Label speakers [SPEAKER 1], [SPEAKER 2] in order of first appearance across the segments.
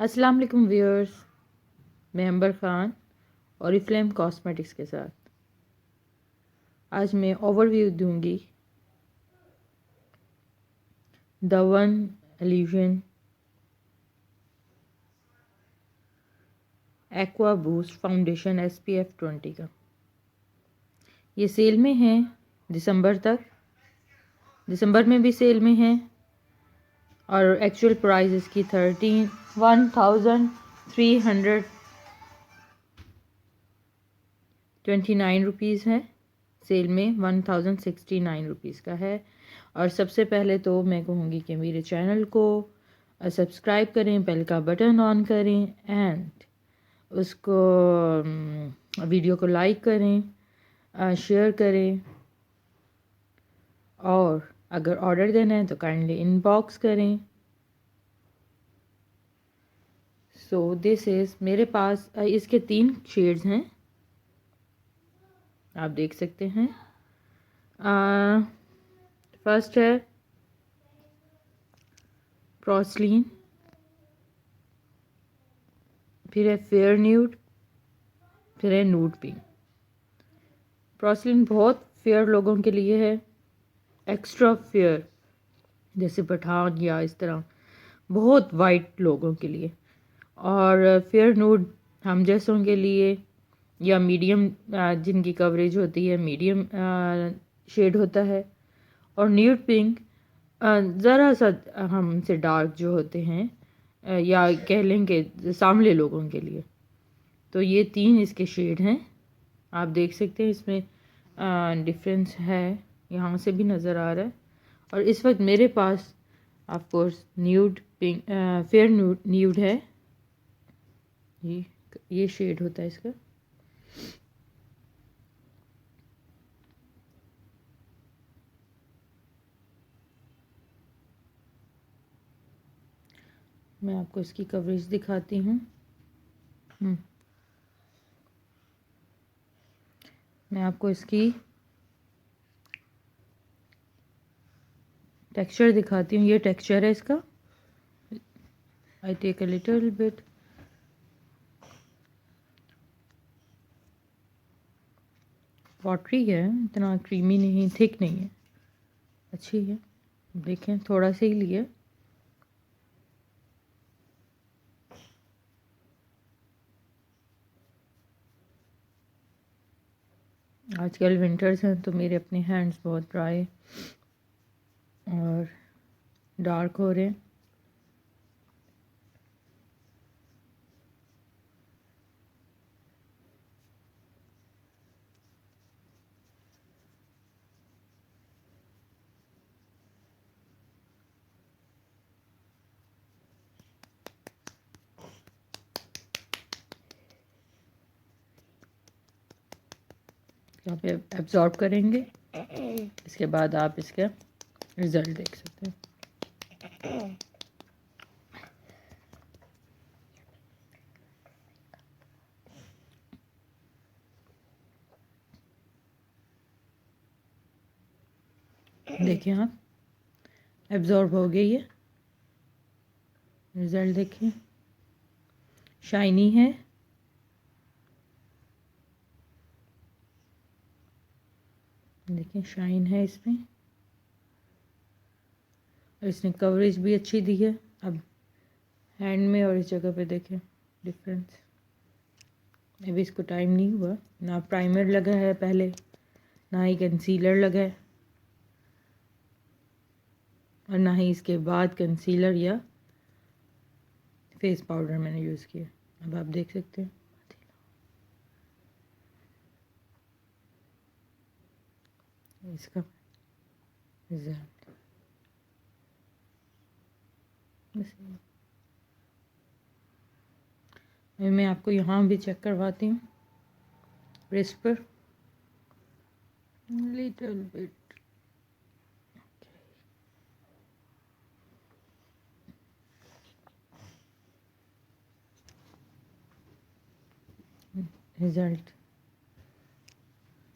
[SPEAKER 1] अस्सलाम वालेकुम व्यूअर्स, मैं अंबर ख़ान और फ्लेम कॉस्मेटिक्स के साथ आज मैं ओवरव्यू दूंगी the one evolution aqua boost foundation SPF 20 का। ये सेल में है दिसंबर तक, दिसंबर में भी सेल में है और एक्चुअल प्राइस इसकी 13,129 रुपीज़ है। सेल में 1,069 रुपीज़ का है। और सबसे पहले तो मैं कहूँगी कि मेरे चैनल को सब्सक्राइब करें, बेल का बटन ऑन करें एंड उसको वीडियो को लाइक करें, शेयर करें और अगर ऑर्डर देना है तो काइंडली इनबॉक्स करें। सो दिस इज़ मेरे पास इसके 3 शेड्स हैं, आप देख सकते हैं। फर्स्ट है पोर्सिलेन, फिर है फेयर न्यूड, फिर है नूड पिंक। पोर्सिलेन बहुत फेयर लोगों के लिए है, एक्स्ट्रा फेयर जैसे पठान या इस तरह बहुत वाइट लोगों के लिए। और फेयर नूड हम जैसों के लिए या मीडियम जिनकी कवरेज होती है, मीडियम शेड होता है। और न्यूड पिंक ज़रा सा हमसे डार्क जो होते हैं या कह लें कि सांवले लोगों के लिए। तो ये 3 इसके शेड हैं, आप देख सकते हैं। इसमें डिफरेंस है, यहाँ से भी नज़र आ रहा है। और इस वक्त मेरे पास of course nude pink, fair nude है। ये शेड होता है इसका। मैं आपको इसकी कवरेज दिखाती हूँ। मैं आपको इसकी टेक्सचर दिखाती हूँ। ये टेक्सचर है इसका। I take a little bit. Watery है, इतना क्रीमी नहीं, थिक नहीं है, अच्छी है। देखें, थोड़ा सा ही लिया। आजकल विंटर्स हैं तो मेरे अपने हैंड्स बहुत ड्राई और डार्क हो रहे हैं। यहाँ पे एब्जॉर्ब करेंगे, इसके बाद आप इसका रिज़ल्ट देख सकते हैं। देखिए, आप एब्जॉर्ब हो गई है। रिज़ल्ट देखिए, शाइनी है। देखिए, शाइन है इसमें और इसने कवरेज भी अच्छी दी है। अब हैंड में और इस जगह पे देखें डिफरेंस। अभी इसको टाइम नहीं हुआ, ना प्राइमर लगा है पहले, ना ही कंसीलर लगा है और ना ही इसके बाद कंसीलर या फेस पाउडर मैंने यूज़ किया। अब आप देख सकते हैं इसका रिजल्ट। अभी मैं आपको यहाँ भी चेक करवाती हूँ ब्रेस्ट पर, लिटिल बिट। रिज़ल्ट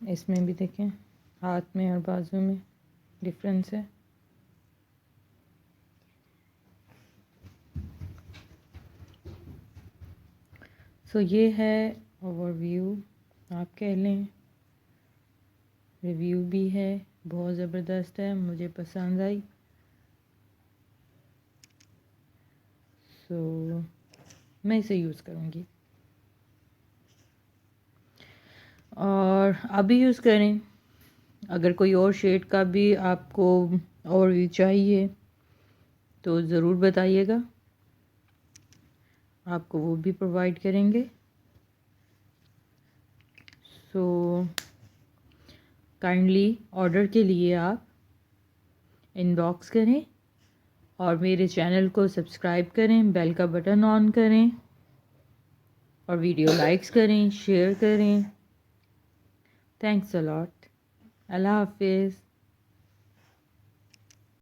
[SPEAKER 1] इसमें भी देखें, हाथ में और बाजू में डिफरेंस है। सो ये है ओवरव्यू, आप कह लें, रिव्यू भी है, बहुत ज़बरदस्त है, मुझे पसंद आई। सो मैं इसे यूज़ करूँगी और आप भी यूज़ करें। अगर कोई और शेड का भी आपको ओवरव्यू चाहिए तो ज़रूर बताइएगा, आपको वो भी प्रोवाइड करेंगे। सो काइंडली ऑर्डर के लिए आप इनबॉक्स करें और मेरे चैनल को सब्सक्राइब करें, बेल का बटन ऑन करें और वीडियो लाइक्स करें, शेयर करें। Thanks a lot. अल्लाह हाफिज़।